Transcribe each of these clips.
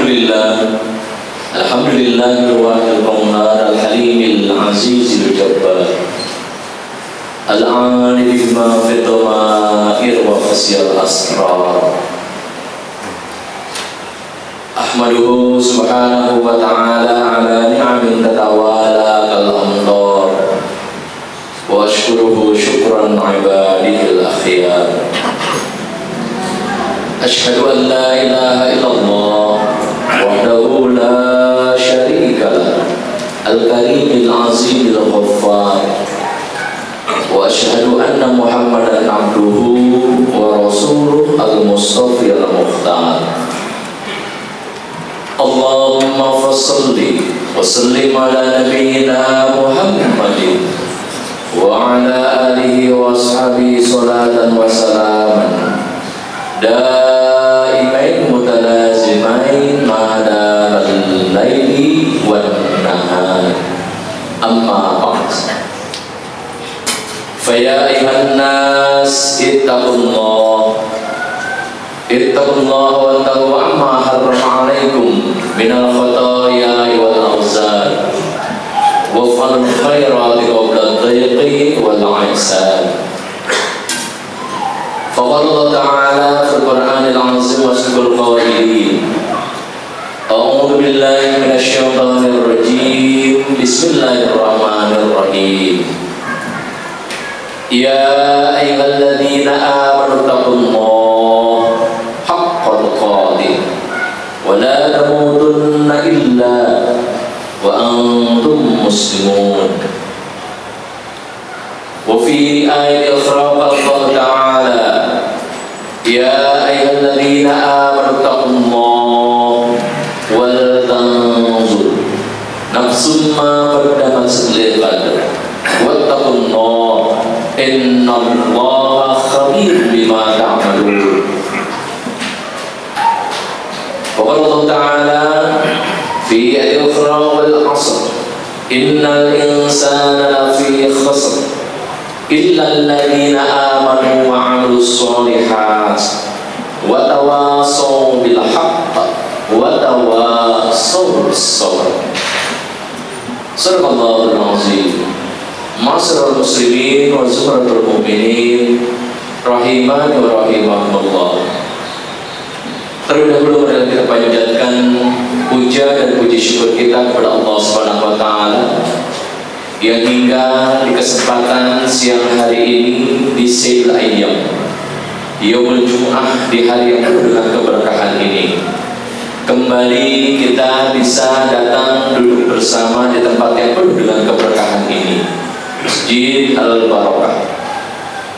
Alhamdulillah Alhamdulillahil Qahhar Al-Halimil Azizil Jabbar Al-Alim bima fi dhamair wa fasyal asrar. Ahmaduhu subhanahu wa ta'ala ala ni'amin tatawala kal-amdar wa ashkuruhu syukran ibadihil akhyar. Ashhadu an la ilaha illallah wahdahu la syarika lah al-karimil azimil ghaffar wa ashhadu anna muhammadan abduhu wa rasuluh al-mustafi al-mukhtar. Allahumma fassalli wa sallim ala nabiyyina Muhammadin wa ala alihi wa ashabihi salatan wa salaman daimain mutalazimain ma'adal laili wan nahar. Amma ba'd. Faya ayuhan nas ittaqullah wa tahu amma harrama alaikum minal khataya wal awzar wa fa'al khairati qabla dhayqi wal aisar. Faqala Allah ta'ala fil Qur'anil azim wa sibul qawailin a'udhu billahi minasy syaithanir rajim. Bismillahirrahmanirrahim. Ya ayyuhalladzina amanu taqullaha haqqa tuqatih wa la tamutunna illa wa antum muslimun. Wa fi ayatin ukhra Allah ta'ala ya ayyuhalladzina amanu taqullaha wal tanzur nafsum ma qaddamat lighad wattaqullaha innallaha khabirun bima ta'malun. Wa qala Allah ta'ala fi ayatin ukhra wal 'asr innal insana lafi khusr illa alladhina amanu wa 'amilus sholihat wa tawasaw bil haqq wa tawasaw bis sabr. Sadaqallahul azim. Ma'asyiral muslimin wa zumratul mu'minin rahimani wa rahimakumullah. Terlebih dahulu marilah kita panjatkan puja dan puji syukur kita kepada Allah Subhanahu wa taala yang hingga di kesempatan siang hari ini di Sayyidul Ayyam Yaumul Jum'ah, di hari yang penuh dengan keberkahan ini, kembali kita bisa datang duduk bersama di tempat yang penuh dengan keberkahan ini, Masjid Al-Barakah.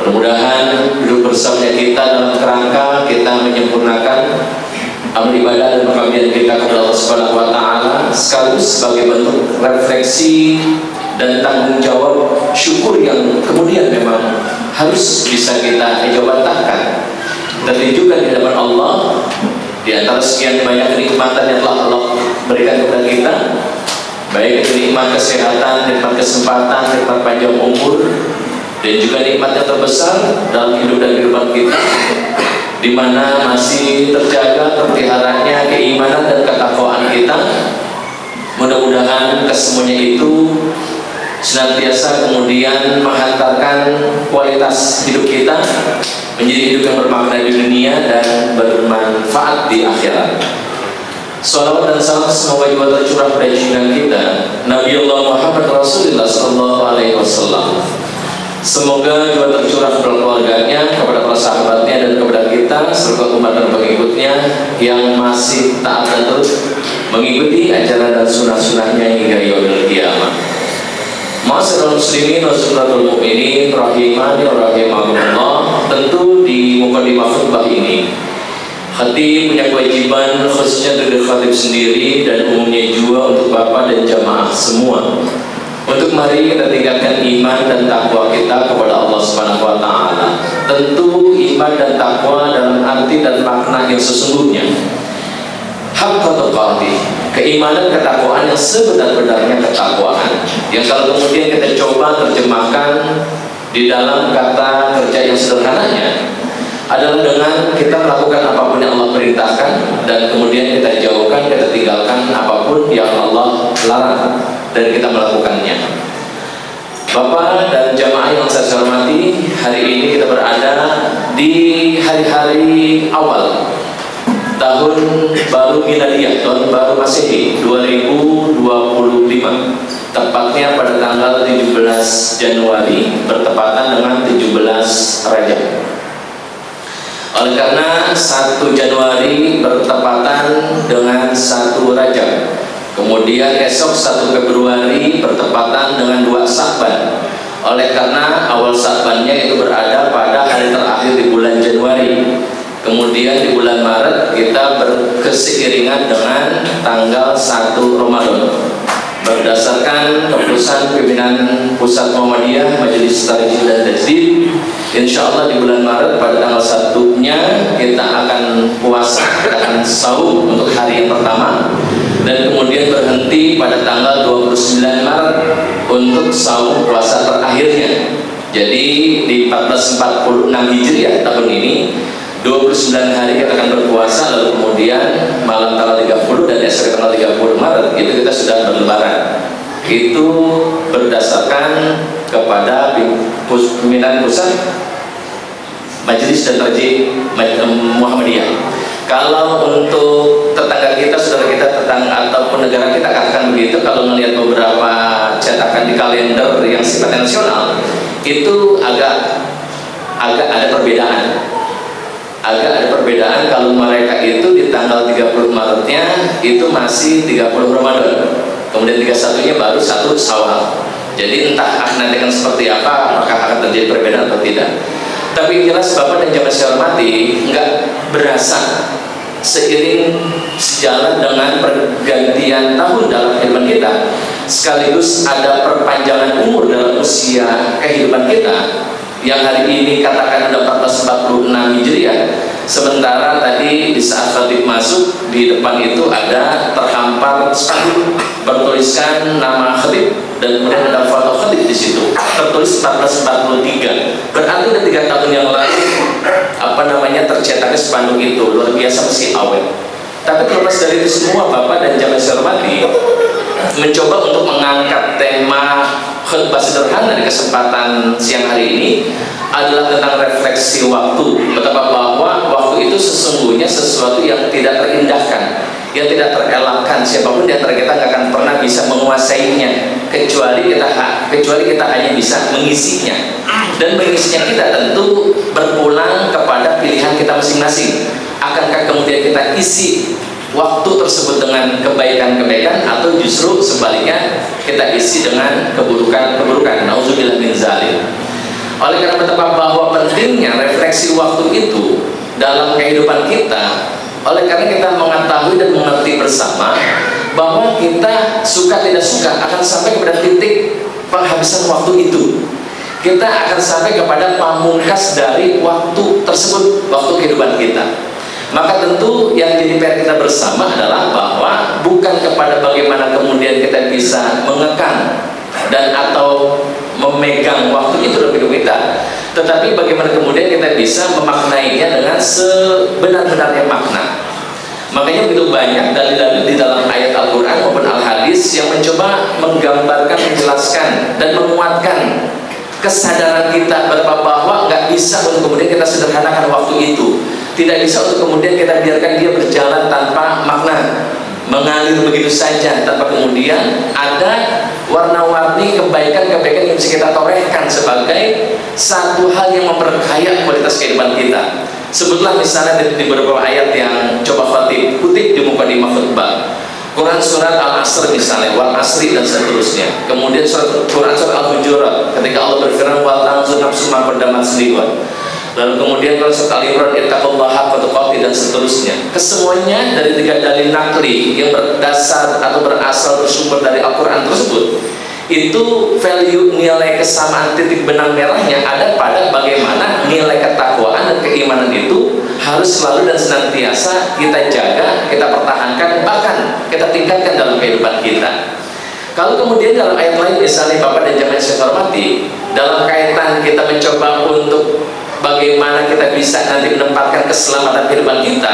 Mudah-mudahan duduk bersama kita dalam kerangka kita menyempurnakan amal ibadah dan pengabdian kita kepada Allah Subhanahu wa taala, sekaligus sebagai bentuk refleksi dan tanggung jawab syukur yang kemudian memang harus bisa kita ejawantahkan, tertunjukkan di hadapan Allah di antara sekian banyak kenikmatan yang telah Allah berikan kepada kita, baik itu nikmat kesehatan, nikmat kesempatan, nikmat panjang umur, dan juga nikmat yang terbesar dalam hidup dan kehidupan kita, di mana masih terjaga terpeliharanya keimanan dan ketakwaan kita. Mudah-mudahan kesemuanya itu senantiasa kemudian menghantarkan kualitas hidup kita menjadi hidup yang bermakna di dunia dan bermanfaat di akhirat. Salawat dan salam semoga juga tercurah pada junjungan kita Nabi Allah Muhammad Rasulullah Sallallahu Alaihi Wasallam. Semoga juga tercurah kepada keluarganya, kepada para sahabatnya, dan kepada kita serta umat dan pengikutnya yang masih taat dan terus mengikuti ajaran dan sunnah-sunnahnya hingga yaumil qiyamah. Ma'asyiral muslimin wa zumratul mu'minin rahimani wa rahimakumullah. Tentu di mukadimah khutbah ini khatib punya kewajiban khususnya dari khatib sendiri dan umumnya juga untuk bapak dan jamaah semua, untuk mari kita tingkatkan iman dan takwa kita kepada Allah Subhanahu wa taala. Tentu iman dan takwa dalam arti dan makna yang sesungguhnya, haqqa tuqatih, keimanan ketakwaan yang sebenar-benarnya ketakwaan, yang kalau kemudian kita coba terjemahkan di dalam kata kerja yang sederhananya adalah dengan kita melakukan apapun yang Allah perintahkan, dan kemudian kita jauhkan, kita tinggalkan apapun yang Allah larang dan kita melakukannya. Bapak dan jamaah yang saya hormati, hari ini kita berada di hari-hari awal tahun baru Miladiyah, tahun baru Masehi 2025, tepatnya pada tanggal 17 Januari bertepatan dengan 17 Rajab. Oleh karena 1 Januari bertepatan dengan 1 Rajab, kemudian esok 1 Februari bertepatan dengan 2 Sya'ban. Oleh karena awal Sya'bannya itu berada pada hari terakhir di bulan Januari. Kemudian di bulan Maret kita berseiringan dengan tanggal 1 Ramadan. Berdasarkan keputusan pimpinan Pusat Muhammadiyah Majelis Tarjih dan Tajdid, insya Allah di bulan Maret pada tanggal 1-nya kita akan puasa, akan sahur untuk hari yang pertama, dan kemudian berhenti pada tanggal 29 Maret untuk sahur puasa terakhirnya. Jadi di 1446 Hijriah tahun ini 29 hari kita akan berpuasa, lalu kemudian malam tanggal 30 dan esok tanggal 30 Maret itu kita sudah berlebaran. Itu berdasarkan kepada pimpinan pusat Majelis dan Tarjih Muhammadiyah. Kalau untuk tetangga kita, saudara kita, tetangga ataupun negara kita, katakan begitu, kalau melihat beberapa cetakan di kalender yang sifatnya nasional, itu agak ada perbedaan. Kalau mereka itu di tanggal 30 Maretnya itu masih 30 Ramadan, kemudian 31-nya baru 1 Syawal. Jadi entah nanti akan seperti apa, apakah akan terjadi perbedaan atau tidak. Tapi jelas Bapak dan jamaah saya hormati, enggak berasa seiring sejalan dengan pergantian tahun dalam kehidupan kita, sekaligus ada perpanjangan umur dalam usia kehidupan kita, yang hari ini katakan ada 1446 Hijriah, sementara tadi di saat khatib masuk di depan itu ada terhampar spanduk bertuliskan nama khatib, dan kemudian ada foto khatib di situ tertulis 1443. Berarti ada 3 tahun yang lalu tercetaknya spanduk itu, luar biasa, masih awet. Tapi terlepas dari itu semua, Bapak dan jamaah saya hormati, mencoba untuk mengangkat tema khutbah sederhana di kesempatan siang hari ini adalah tentang refleksi waktu. Betapa bahwa waktu itu sesungguhnya sesuatu yang tidak terindahkan, yang tidak terelakkan. Siapapun di antara kita nggak akan pernah bisa menguasainya, kecuali kita hanya bisa mengisinya. Dan mengisinya kita tentu berpulang kepada pilihan kita masing-masing. Akankah kemudian kita isi waktu tersebut dengan kebaikan-kebaikan, atau justru sebaliknya kita isi dengan keburukan-keburukan? Nauzubillah min zalim. Oleh karena betapa bahwa pentingnya refleksi waktu itu dalam kehidupan kita, oleh karena kita mengetahui dan mengerti bersama bahwa kita suka tidak suka akan sampai kepada titik penghabisan waktu itu. Kita akan sampai kepada pamungkas dari waktu tersebut, waktu kehidupan kita. Maka tentu yang jadi PR kita bersama adalah bahwa bukan kepada bagaimana kemudian kita bisa mengekang dan atau memegang waktu itu dalam hidup kita, tetapi bagaimana kemudian kita bisa memaknainya dengan sebenar-benarnya makna. Makanya begitu banyak dalil-dalil di dalam ayat Al-Quran maupun Al-Hadis yang mencoba menggambarkan, menjelaskan dan menguatkan kesadaran kita bahwa nggak bisa untuk kemudian kita sederhanakan waktu itu. Tidak bisa untuk kemudian kita biarkan dia berjalan tanpa makna, mengalir begitu saja tanpa kemudian ada warna-warni kebaikan-kebaikan yang bisa kita torehkan sebagai satu hal yang memperkaya kualitas kehidupan kita. Sebutlah misalnya di beberapa ayat yang coba khatib kutip di mukadimah khutbah. Quran surat Al-Asr misalnya, wal asri dan seterusnya. Kemudian Quran surat Al-Hujurat ketika Allah berfirman wal tanzur nafsum ma qaddamat liwat. Lalu kemudian Quran surat Al-Imran ittaqullaha haqqa tuqatih dan seterusnya. Kesemuanya dari 3 dalil nakli yang berdasar atau berasal bersumber dari Al-Quran tersebut, itu value nilai kesamaan titik benang merahnya ada pada bagaimana nilai ketakwaan dan keimanan itu harus selalu dan senantiasa kita jaga, kita pertahankan, bahkan kita tingkatkan dalam kehidupan kita. Kalau kemudian dalam ayat lain misalnya Bapak dan jamaah saya hormati, dalam kaitan kita mencoba untuk bagaimana kita bisa nanti menempatkan keselamatan kehidupan kita,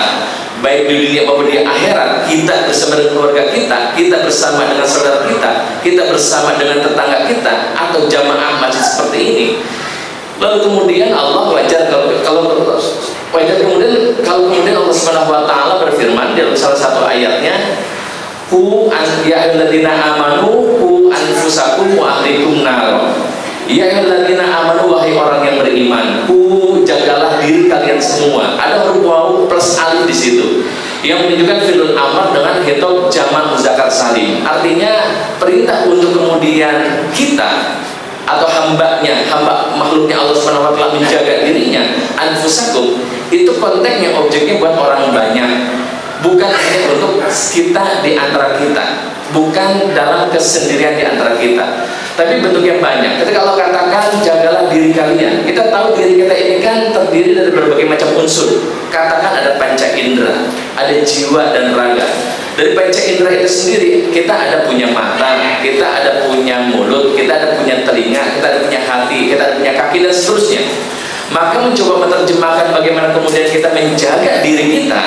baik di dunia maupun di akhirat, kita bersama dengan keluarga kita, kita bersama dengan saudara kita bersama dengan tetangga kita, atau jamaah masjid seperti ini. Lalu kemudian Allah wajar kalau kemudian Allah Subhanahu wa taala berfirman dalam salah satu ayatnya, ya ayyuhalladzina amanu qu anfusakum wa ahlikum nar. Ya ayyuhalladzina amanu, wahai orang yang beriman, jagalah diri kalian semua. Ada huruf waw plus alif di situ yang menunjukkan fi'il amr dengan hitop jamak muzakkar salim. Artinya perintah untuk kemudian kita atau hamba makhluknya Allah Subhanahu wa taala menjaga dirinya, anfusakum, itu konteksnya objeknya buat orang banyak, bukan hanya untuk kita di antara kita, bukan dalam kesendirian di antara kita, tapi bentuknya banyak. Ketika Allah katakan jagalah diri kalian, kita tahu diri kita ini kan terdiri dari berbagai macam unsur. Katakan ada panca indera, ada jiwa dan raga. Dari panca indera itu sendiri, kita ada punya mata, kita ada punya mulut, kita ada punya telinga, kita ada punya hati, kita ada punya kaki, dan seterusnya. Maka mencoba menerjemahkan bagaimana kemudian kita menjaga diri kita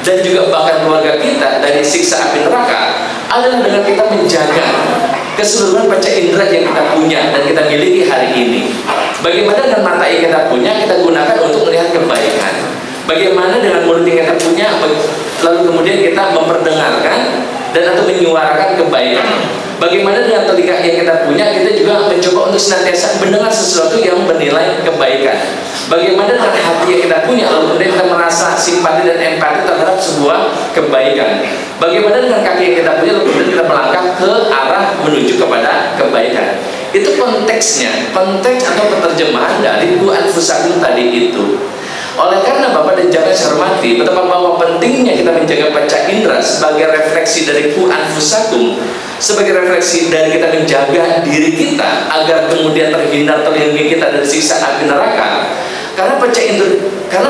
dan juga bahkan keluarga kita dari siksa api neraka adalah dengan kita menjaga keseluruhan panca indera yang kita punya dan kita miliki hari ini. Bagaimana dengan mata yang kita punya, kita gunakan untuk melihat kebaikan. Bagaimana dengan mulut yang kita punya, lalu kemudian kita memperdengarkan dan atau menyuarakan kebaikan. Bagaimana dengan telinga yang kita punya, kita juga mencoba untuk senantiasa mendengar sesuatu yang bernilai kebaikan. Bagaimana dengan hati yang kita punya, lalu kemudian kita merasa simpati dan empati terhadap sebuah kebaikan. Bagaimana dengan kaki yang kita punya, lalu kemudian kita melangkah ke arah menuju kepada kebaikan. Itu konteksnya, konteks atau penerjemahan dari qu anfusakum tadi itu. Oleh karena Bapak dan Jamaah saya hormati, betapa bahwa pentingnya kita menjaga panca indera sebagai refleksi dari qu anfusakum, sebagai refleksi dari kita menjaga diri kita agar kemudian terlindungi kita dari siksa api neraka. Karena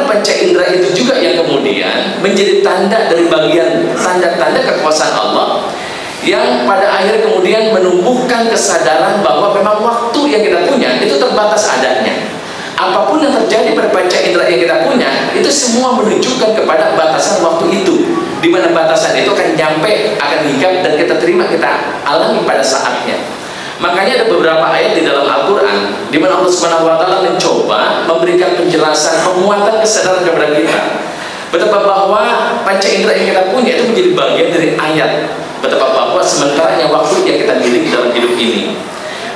panca indera itu juga yang kemudian menjadi tanda dari bagian tanda-tanda kekuasaan Allah, yang pada akhir kemudian menumbuhkan kesadaran bahwa memang waktu yang kita punya itu terbatas adanya. Apapun yang terjadi pada panca indera yang kita punya, itu semua menunjukkan kepada batasan waktu itu, di mana batasan itu akan nyampe, akan hinggap, dan kita terima, kita alami pada saatnya. Makanya ada beberapa ayat di dalam Al-Quran di mana Allah Subhanahu wa taala mencoba memberikan penjelasan, penguatan kesadaran kepada kita betapa bahwa panca indera yang kita punya itu menjadi bagian dari ayat, betapa bahwa sementaranya waktu yang kita miliki dalam hidup ini.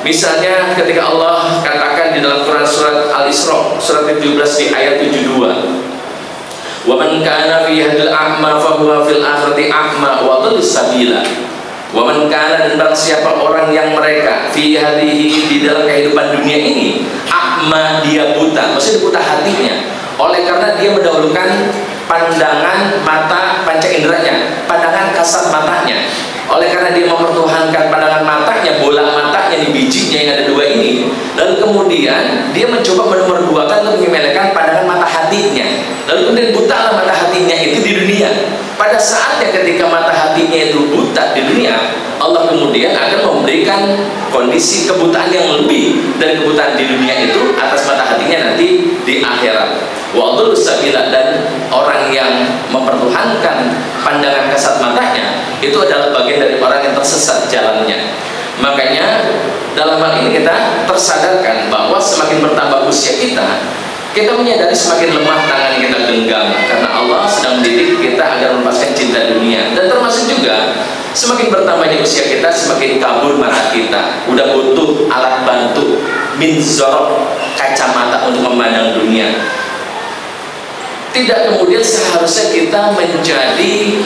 Misalnya ketika Allah katakan di dalam Quran surat Al-Isra surat 17 di ayat 72, "Wa man kana fi hadil a'ma fa huwa fil akhirati a'ma wa dhalla sabila." Wa man kana, dan barang siapa orang yang mereka fi hadhihi, di dalam kehidupan dunia ini, a'ma, dia buta, maksudnya buta hatinya, oleh karena dia mendahulukan pandangan mata panca inderanya, pandangan kasat matanya. Oleh karena dia mempertuhankan pandangan matanya, bola matanya di bijinya yang ada dua ini, lalu kemudian dia mencoba menomorduakan untuk menyepelekan pandangan mata hatinya, lalu kemudian butalah mata hatinya itu di dunia. Pada saatnya ketika mata hatinya itu buta di dunia, Allah kemudian akan memberikan kondisi kebutaan yang lebih dari kebutaan di dunia itu atas mata hatinya nanti di akhirat. Wa'udhu sabila, dan orang yang mempertuhankan pandangan kasat matanya itu adalah bagian dari orang yang tersesat jalannya. Makanya dalam hal ini kita tersadarkan bahwa semakin bertambah usia kita menyadari semakin lemah tangan yang kita genggam, karena Allah sedang mendidik kita agar melepaskan cinta dunia. Dan termasuk juga semakin bertambahnya usia kita, semakin kabur mata kita, udah butuh alat bantu, minzor, kacamata untuk memandang dunia. Tidak kemudian seharusnya kita menjadi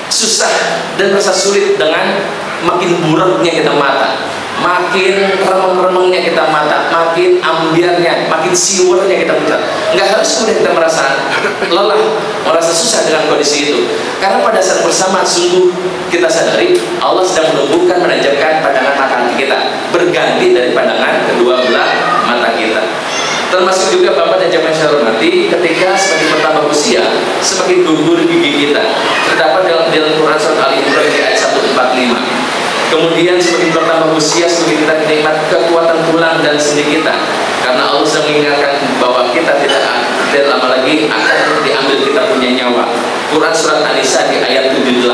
susah dan merasa sulit dengan makin bureknya kita mata, makin remeng-remengnya kita mata, makin ambiarnya, makin siwurnya kita mata. Nggak harus kemudian kita merasa lelah, merasa susah dengan kondisi itu, karena pada saat bersamaan sungguh kita sadari Allah sedang menumbuhkan, menajamkan pandangan mata kita, berganti dari pandangan kedua belah mata kita. Termasuk juga Bapak dan Jamaah saya hormati, ketika semakin bertambah usia, semakin gugur gigi kita. Terdapat dalam Quran surat Al-Imran di ayat 145. Kemudian semakin bertambah usia, semakin kita nikmat kekuatan tulang dan sendi kita, karena Allah sedang mengingatkan bahwa kita tidak tidak lama lagi akan diambil kita punya nyawa. Quran surat An-Nisa di ayat 78.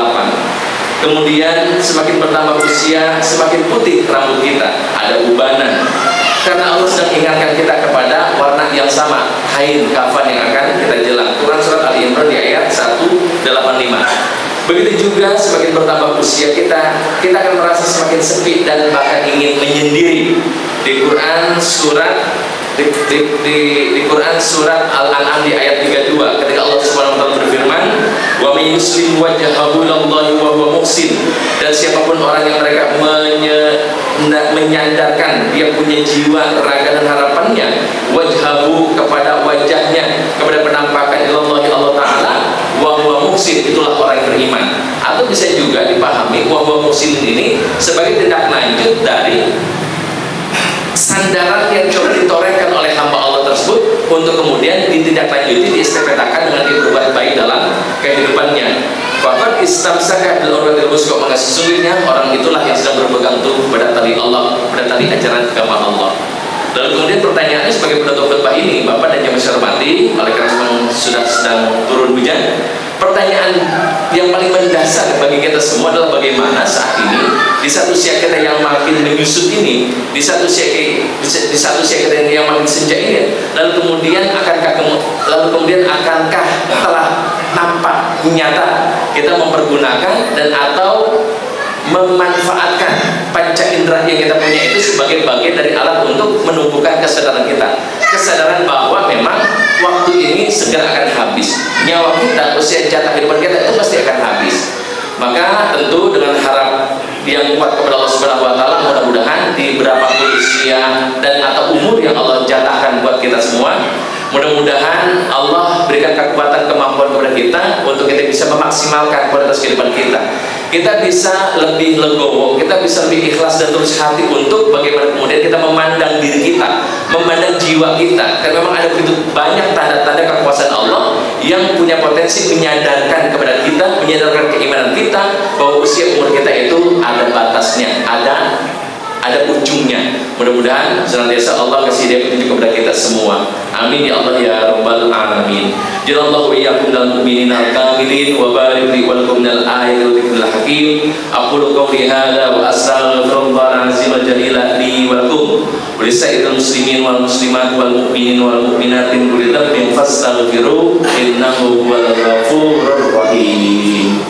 Kemudian semakin bertambah usia, semakin putih rambut kita, ada ubanan. Karena Allah sedang ingatkan kita kepada warna yang sama, kain kafan yang akan kita jelang. Quran surat Ali Imran di ayat 185. Begitu juga semakin bertambah usia kita akan merasa semakin sepi dan bahkan ingin menyendiri. Di Quran surat Quran surat Al-An'am di ayat 32, ketika Allah Subhanahu wa taala berfirman, "Wa may yuslim wajhahu lillahi wa huwa muhsin." Dan siapapun orang yang mereka menyandarkan dia punya jiwa, raga dan harapannya wajhahu kepada wajahnya, kepada penampakan ilallahi Allah taala, wa huwa muhsin, itulah orang yang beriman. Atau bisa juga dipahami wa huwa muhsin ini sebagai tindak lanjut dari sandaran yang coba ditorehkan oleh hamba Allah tersebut untuk kemudian ditindaklanjuti, diistafetakan dengan dia berbuat baik dalam kehidupannya. Faqad istamsaka bil urwatil wuthqa, maka sesungguhnya orang itulah yang sedang berpegang teguh pada tali Allah, pada tali ajaran agama Allah. Lalu kemudian pertanyaannya sebagai penutup khutbah ini, Bapak dan Jamaah saya hormati, oleh karena memang sudah sedang turun hujan, pertanyaan yang paling mendasar bagi kita semua adalah bagaimana saat ini di satu usia kita yang makin menyusut ini, di satu usia kita yang makin senja ini, lalu kemudian akankah telah nampak nyata kita mempergunakan dan atau memanfaatkan panca indera yang kita punya itu sebagai bagian dari alat untuk menumbuhkan kesadaran kita, kesadaran bahwa memang waktu ini segera akan habis, nyawa kita, usia jatah kehidupan kita itu pasti akan habis. Maka tentu dengan harap yang kuat kepada Allah Subhanahu wa taala, mudah-mudahan di berapapun usia dan atau umur yang Allah jatahkan buat kita semua, mudah-mudahan Allah berikan kekuatan, kemampuan kepada kita untuk kita bisa memaksimalkan kualitas kehidupan kita. Kita bisa lebih legowo, kita bisa lebih ikhlas dan tulus hati untuk bagaimana kemudian kita memandang diri kita, memandang jiwa kita. Karena memang ada begitu banyak tanda-tanda kekuasaan Allah yang punya potensi menyadarkan kepada kita, menyadarkan keimanan kita bahwa usia umur kita itu ada batasnya, ada ujungnya. Mudah-mudahan senantiasa Allah kasih dia petunjuk kepada kita semua. Amin ya Allah ya rabbal alamin. Jalallahu wa iyyakum minal mu'minina al-kamilin wa barik li wa lakum minal ayatil dzikril hakim. Aqulu qawli hadza wa astaghfirullahal azim al jalila li wa lakum wa lisairil muslimin wal muslimat wal mu'minin wal mu'minat min kulli dhanbin fastaghfiruhu innahu huwal ghafurur rahim.